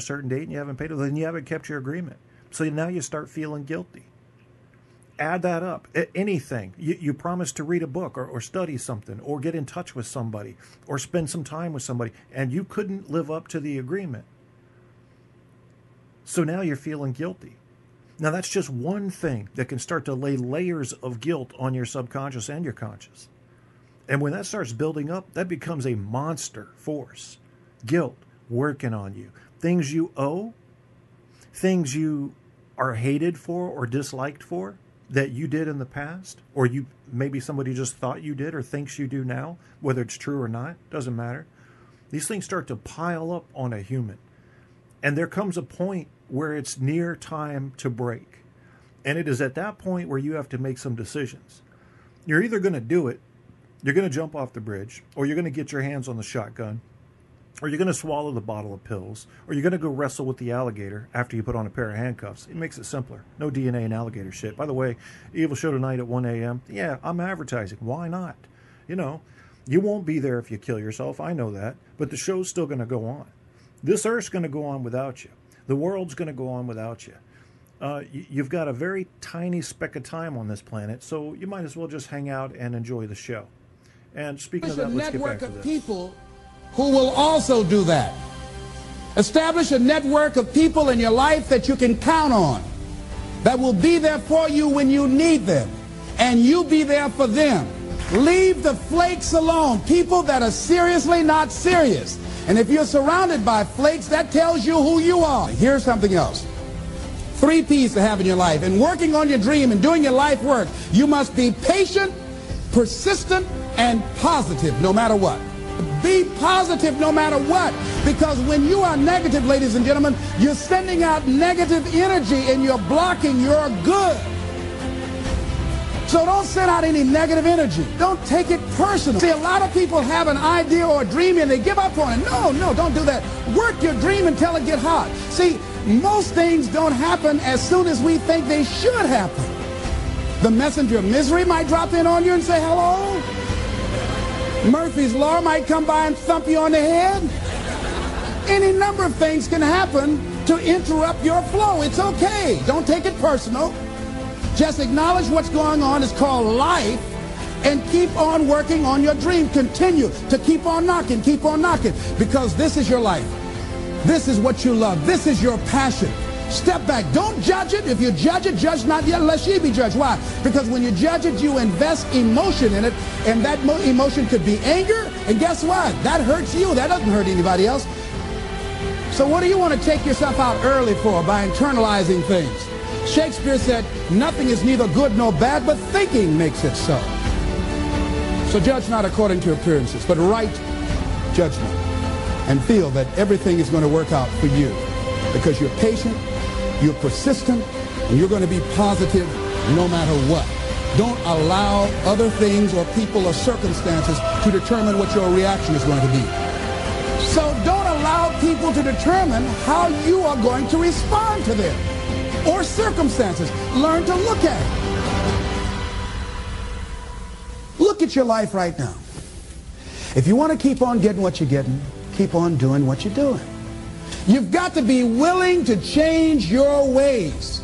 a certain date and you haven't paid it, then you haven't kept your agreement. So now you start feeling guilty. Add that up. Anything. You promise to read a book or study something or get in touch with somebody or spend some time with somebody, and you couldn't live up to the agreement. So now you're feeling guilty. Now that's just one thing that can start to lay layers of guilt on your subconscious and your conscious. And when that starts building up, that becomes a monster force. Guilt working on you. Things you owe, things you are hated for or disliked for, that you did in the past, or you maybe somebody just thought you did or thinks you do now, whether it's true or not, doesn't matter. These things start to pile up on a human. And there comes a point where it's near time to break. And it is at that point where you have to make some decisions. You're either going to do it, you're going to jump off the bridge, or you're going to get your hands on the shotgun, or you're going to swallow the bottle of pills, or you're going to go wrestle with the alligator after you put on a pair of handcuffs. It makes it simpler. No DNA and alligator shit. By the way, Evil Show tonight at 1 a.m. Yeah, I'm advertising. Why not? You know, you won't be there if you kill yourself. I know that. But the show's still going to go on. This Earth's going to go on without you. The world's going to go on without you. You've got a very tiny speck of time on this planet, so you might as well just hang out and enjoy the show. And speaking of that, let's get back to this. People who will also do that. Establish a network of people in your life that you can count on, that will be there for you when you need them, and you be there for them. Leave the flakes alone, people that are seriously not serious. And if you're surrounded by flakes, that tells you who you are. Here's something else. 3 P's to have in your life. In working on your dream and doing your life work, you must be patient, persistent, and positive no matter what. Be positive no matter what, because when you are negative, ladies and gentlemen, you're sending out negative energy and you're blocking your good. So don't send out any negative energy. Don't take it personal. See, a lot of people have an idea or a dream and they give up on it. No, don't do that. Work your dream until it gets hot. See, most things don't happen as soon as we think they should happen. The messenger of misery might drop in on you and say hello. Murphy's Law might come by and thump you on the head. Any number of things can happen to interrupt your flow. It's okay. Don't take it personal. Just acknowledge what's going on. It's called life. And keep on working on your dream. Continue to keep on knocking, because this is your life. This is what you love. This is your passion. Step back. Don't judge it. If you judge it, judge not yet unless ye be judged. Why? Because when you judge it, you invest emotion in it, and that emotion could be anger, and guess what? That hurts you. That doesn't hurt anybody else. So what do you want to take yourself out early for by internalizing things? Shakespeare said, nothing is neither good nor bad, but thinking makes it so. So judge not according to appearances, but right judgment, and feel that everything is going to work out for you because you're patient, you're persistent, and you're going to be positive no matter what. Don't allow other things or people or circumstances to determine what your reaction is going to be. So don't allow people to determine how you are going to respond to them or circumstances. Learn to look at it. Look at your life right now. If you want to keep on getting what you're getting, keep on doing what you're doing. You've got to be willing to change your ways.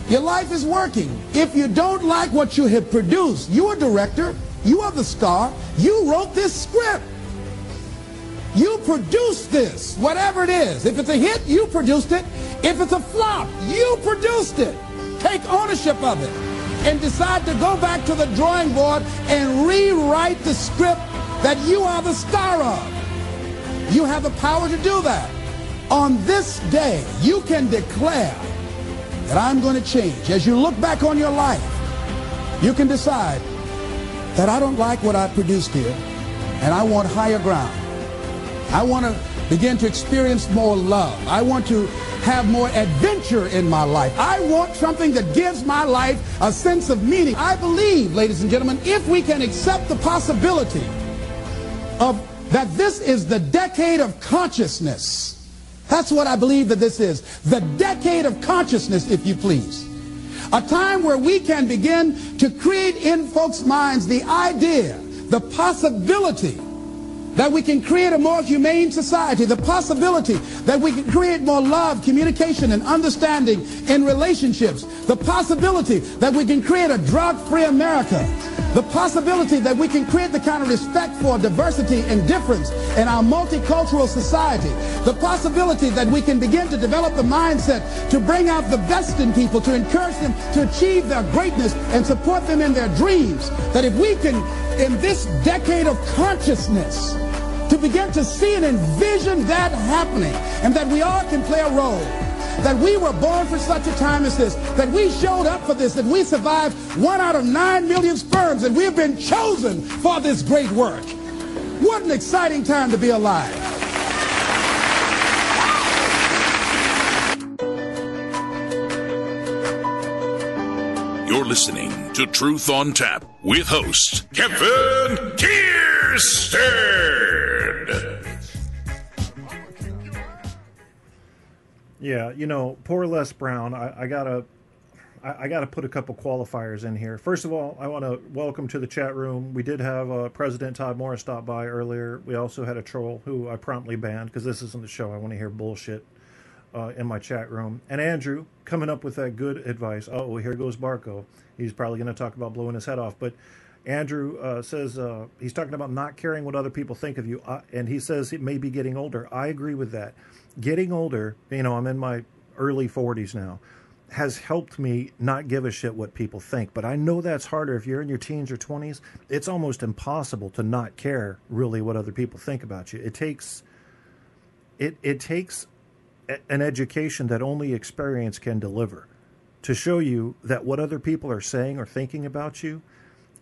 Your life is working. If you don't like what you have produced, you're a director, you are the star, you wrote this script. You produced this, whatever it is. If it's a hit, you produced it. If it's a flop, you produced it. Take ownership of it and decide to go back to the drawing board and rewrite the script that you are the star of. You have the power to do that. On this day, you can declare that I'm going to change. As you look back on your life, you can decide that I don't like what I produced here, and I want higher ground. I want to begin to experience more love. I want to have more adventure in my life. I want something that gives my life a sense of meaning. I believe, ladies and gentlemen, if we can accept the possibility of that this is the decade of consciousness. That's what I believe that this is. The decade of consciousness, if you please. A time where we can begin to create in folks' minds the idea, the possibility that we can create a more humane society, the possibility that we can create more love, communication, and understanding in relationships, the possibility that we can create a drug-free America, the possibility that we can create the kind of respect for diversity and difference in our multicultural society, the possibility that we can begin to develop the mindset to bring out the best in people, to encourage them to achieve their greatness and support them in their dreams, that if we can, in this decade of consciousness, to begin to see and envision that happening, and that we all can play a role, that we were born for such a time as this, that we showed up for this, that we survived 1 out of 9 million sperms, and we've been chosen for this great work. What an exciting time to be alive. You're listening to Truth on Tap with host Kevin Kierstead. Yeah, you know, poor Les Brown. I gotta put a couple qualifiers in here. First of all, I want to welcome to the chat room. We did have President Todd Morris stop by earlier. We also had a troll who I promptly banned because this isn't the show. I want to hear bullshit in my chat room. And Andrew coming up with that good advice. Oh, here goes Barco. He's probably going to talk about blowing his head off. But Andrew says he's talking about not caring what other people think of you. And he says it may be getting older. I agree with that. Getting older, you know, I'm in my early 40s now, has helped me not give a shit what people think. But I know that's harder if you're in your teens or 20s. It's almost impossible to not care really what other people think about you. It takes an education that only experience can deliver to show you that what other people are saying or thinking about you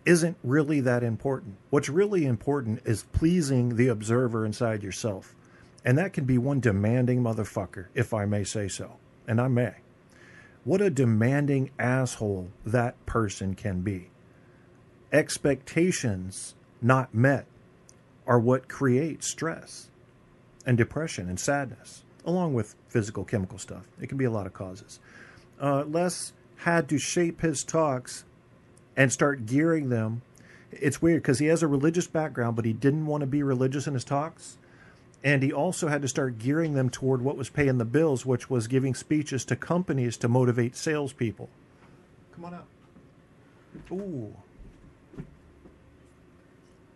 isn't really that important. What's really important is pleasing the observer inside yourself. And that can be one demanding motherfucker, if I may say so. And I may. What a demanding asshole that person can be. Expectations not met are what create stress and depression and sadness, along with physical, chemical stuff. It can be a lot of causes. Les had to shape his talks and start gearing them. It's weird because he has a religious background, but he didn't want to be religious in his talks. And he also had to start gearing them toward what was paying the bills, which was giving speeches to companies to motivate salespeople. Come on up. Ooh.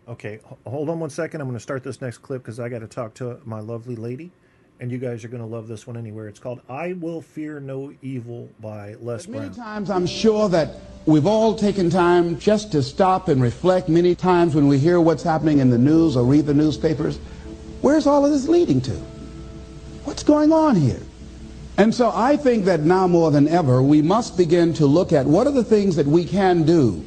Okay, hold on one second. I'm going to start this next clip because I got to talk to my lovely lady. And you guys are going to love this one anywhere. It's called I Will Fear No Evil by Les Brown. Many times I'm sure that we've all taken time just to stop and reflect. Many times when we hear what's happening in the news or read the newspapers, where's all of this leading to? What's going on here? And so I think that now more than ever, we must begin to look at what are the things that we can do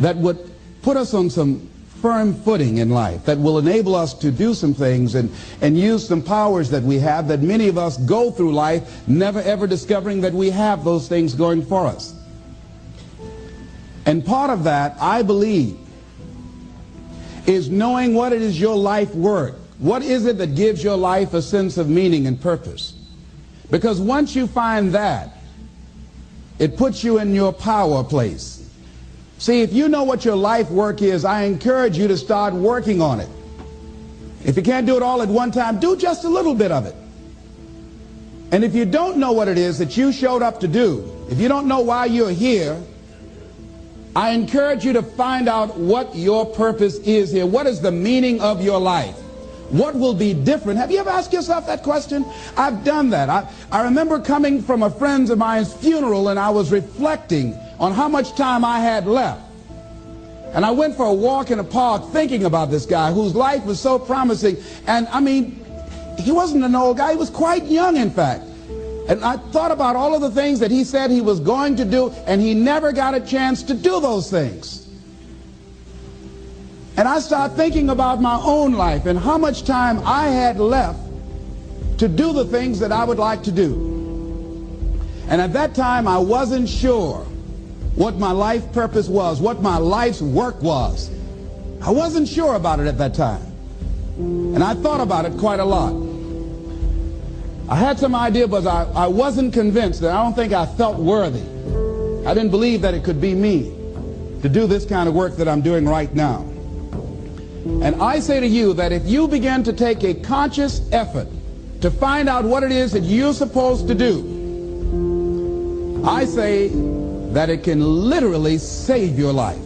that would put us on some firm footing in life, that will enable us to do some things and use some powers that we have, that many of us go through life never ever discovering that we have those things going for us. And part of that, I believe, is knowing what it is your life worth. What is it that gives your life a sense of meaning and purpose? Because once you find that, it puts you in your power place. See, if you know what your life work is, I encourage you to start working on it. If you can't do it all at one time, do just a little bit of it. And if you don't know what it is that you showed up to do, if you don't know why you're here, I encourage you to find out what your purpose is here. What is the meaning of your life? What will be different? Have you ever asked yourself that question? I've done that. I remember coming from a friend of mine's funeral, and I was reflecting on how much time I had left. And I went for a walk in a park thinking about this guy whose life was so promising. And I mean, he wasn't an old guy. He was quite young, in fact. And I thought about all of the things that he said he was going to do, and he never got a chance to do those things. And I started thinking about my own life and how much time I had left to do the things that I would like to do. And at that time, I wasn't sure what my life purpose was, what my life's work was. I wasn't sure about it at that time. And I thought about it quite a lot. I had some idea, but I wasn't convinced. That I don't think I felt worthy. I didn't believe that it could be me to do this kind of work that I'm doing right now. And I say to you that if you begin to take a conscious effort to find out what it is that you're supposed to do, I say that it can literally save your life.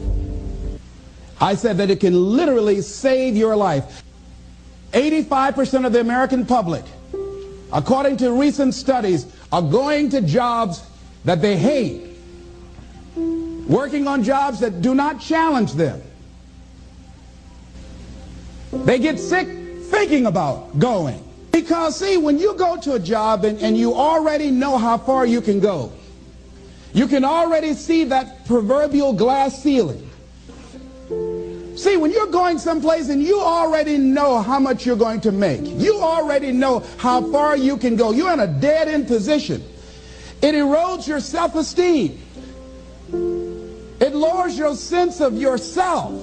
I said that it can literally save your life. 85% of the American public, according to recent studies, are going to jobs that they hate, working on jobs that do not challenge them. They get sick thinking about going. Because, see, when you go to a job and you already know how far you can go, you can already see that proverbial glass ceiling. See, when you're going someplace and you already know how much you're going to make, you already know how far you can go, you're in a dead-end position. It erodes your self-esteem. It lowers your sense of yourself.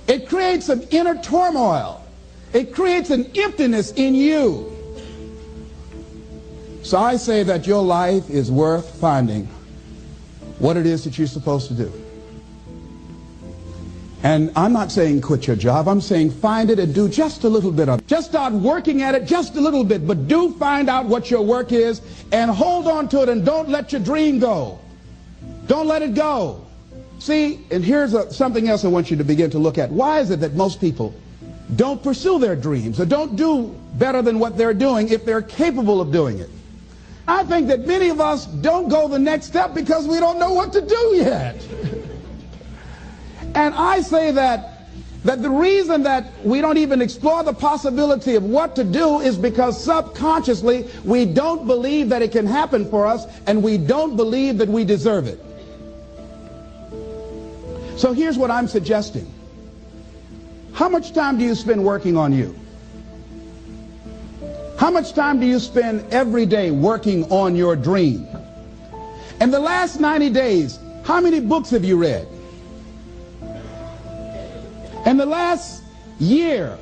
It creates an inner turmoil. It creates an emptiness in you. So I say that your life is worth finding what it is that you're supposed to do. And I'm not saying quit your job. I'm saying find it and do just a little bit of it. Just start working at it just a little bit. But do find out what your work is and hold on to it, and don't let your dream go. Don't let it go. See, and here's something else I want you to begin to look at. Why is it that most people don't pursue their dreams or don't do better than what they're doing if they're capable of doing it? I think that many of us don't go the next step because we don't know what to do yet. And I say that the reason that we don't even explore the possibility of what to do is because subconsciously we don't believe that it can happen for us, and we don't believe that we deserve it. So here's what I'm suggesting. How much time do you spend working on you? How much time do you spend every day working on your dream? In the last 90 days, how many books have you read? In the last year,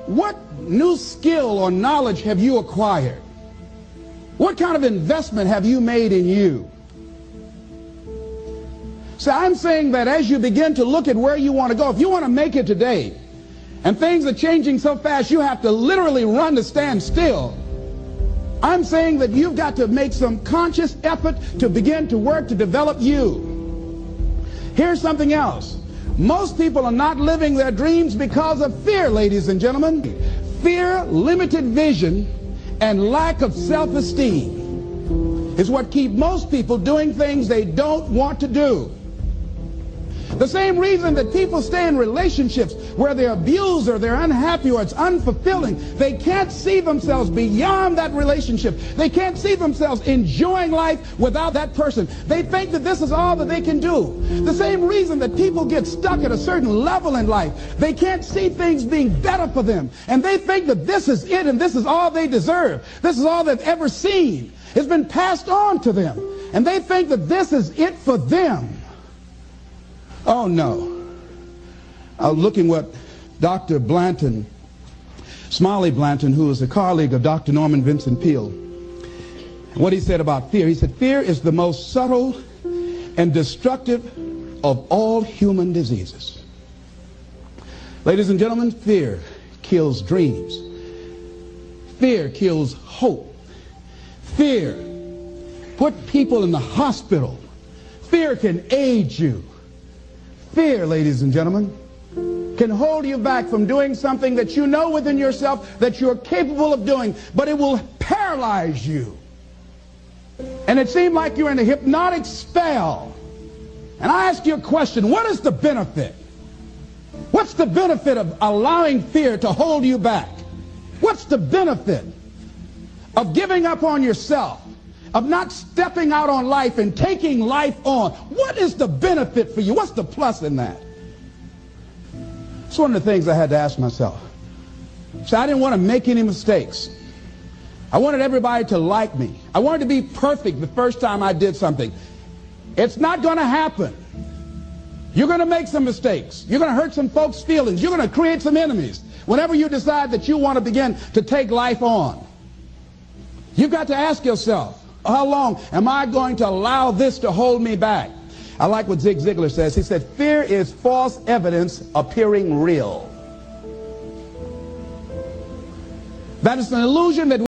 what new skill or knowledge have you acquired? What kind of investment have you made in you? So I'm saying that as you begin to look at where you want to go, if you want to make it today, and things are changing so fast you have to literally run to stand still, I'm saying that you've got to make some conscious effort to begin to work to develop you. Here's something else. Most people are not living their dreams because of fear, ladies and gentlemen. Fear, limited vision, and lack of self-esteem is what keep most people doing things they don't want to do. The same reason that people stay in relationships where they're abused or they're unhappy or it's unfulfilling, they can't see themselves beyond that relationship. They can't see themselves enjoying life without that person. They think that this is all that they can do. The same reason that people get stuck at a certain level in life, they can't see things being better for them. And they think that this is it and this is all they deserve. This is all they've ever seen. It's been passed on to them. And they think that this is it for them. Oh, no. I was looking what Dr. Blanton, Smiley Blanton, who is a colleague of Dr. Norman Vincent Peale, what he said about fear. He said, fear is the most subtle and destructive of all human diseases. Ladies and gentlemen, fear kills dreams. Fear kills hope. Fear put people in the hospital. Fear can age you. Fear, ladies and gentlemen, can hold you back from doing something that you know within yourself that you're capable of doing, but it will paralyze you. And it seemed like you're in a hypnotic spell. And I ask you a question, what is the benefit? What's the benefit of allowing fear to hold you back? What's the benefit of giving up on yourself? Of not stepping out on life and taking life on? What is the benefit for you? What's the plus in that? It's one of the things I had to ask myself. So I didn't want to make any mistakes. I wanted everybody to like me. I wanted to be perfect the first time I did something. It's not going to happen. You're going to make some mistakes. You're going to hurt some folks' feelings. You're going to create some enemies whenever you decide that you want to begin to take life on. You've got to ask yourself, how long am I going to allow this to hold me back? I like what Zig Ziglar says. He said, fear is false evidence appearing real. That is an illusion that